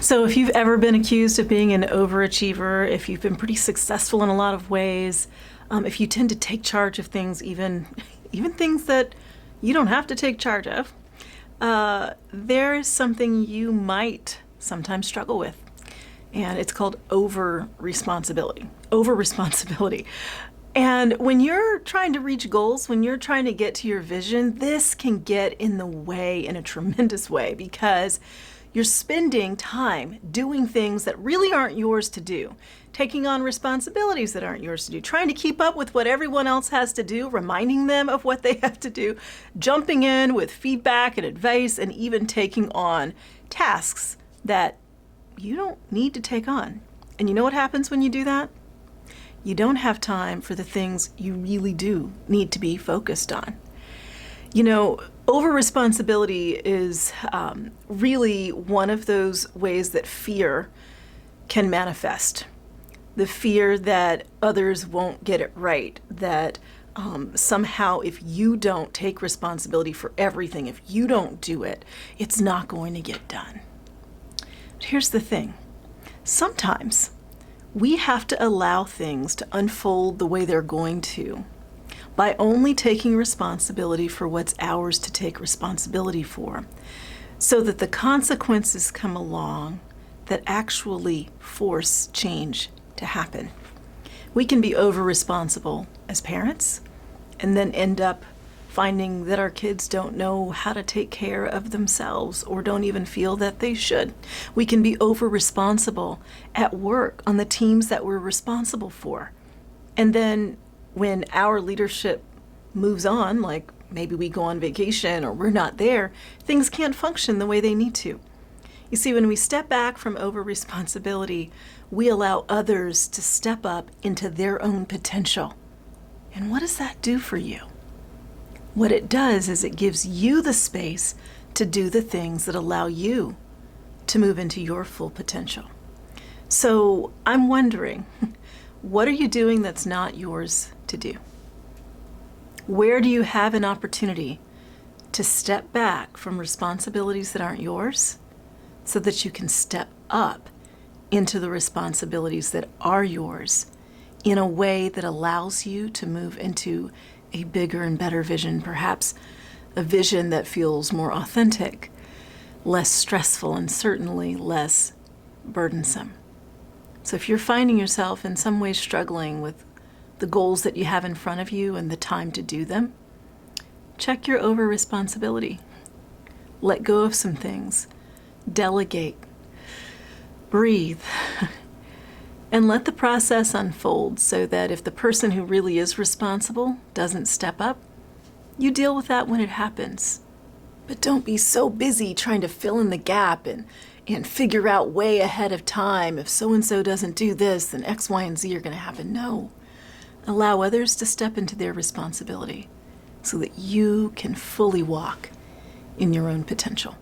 So if you've ever been accused of being an overachiever, if you've been pretty successful in a lot of ways, if you tend to take charge of things, even things that you don't have to take charge of, there is something you might sometimes struggle with, and it's called over-responsibility. Over-responsibility. And when you're trying to reach goals, when you're trying to get to your vision, this can get in the way in a tremendous way because you're spending time doing things that really aren't yours to do, taking on responsibilities that aren't yours to do, trying to keep up with what everyone else has to do, reminding them of what they have to do, jumping in with feedback and advice, and even taking on tasks that you don't need to take on. And you know what happens when you do that? You don't have time for the things you really do need to be focused on. You know, over-responsibility is really one of those ways that fear can manifest. The fear that others won't get it right, that somehow if you don't take responsibility for everything, if you don't do it, it's not going to get done. But here's the thing. Sometimes we have to allow things to unfold the way they're going to by only taking responsibility for what's ours to take responsibility for, so that the consequences come along that actually force change to happen. We can be over-responsible as parents and then end up finding that our kids don't know how to take care of themselves or don't even feel that they should. We can be over-responsible at work on the teams that we're responsible for. And then when our leadership moves on, like maybe we go on vacation or we're not there, things can't function the way they need to. You see, when we step back from over-responsibility, we allow others to step up into their own potential. And what does that do for you? What it does is it gives you the space to do the things that allow you to move into your full potential. So I'm wondering, what are you doing that's not yours to do? Where do you have an opportunity to step back from responsibilities that aren't yours so that you can step up into the responsibilities that are yours in a way that allows you to move into a bigger and better vision, perhaps a vision that feels more authentic, less stressful, and certainly less burdensome. So if you're finding yourself in some way struggling with the goals that you have in front of you and the time to do them, check your over-responsibility. Let go of some things. Delegate. Breathe. And let the process unfold so that if the person who really is responsible doesn't step up, you deal with that when it happens. But don't be so busy trying to fill in the gap and figure out way ahead of time if so-and-so doesn't do this, then X, Y, and Z are going to happen. No. Allow others to step into their responsibility so that you can fully walk in your own potential.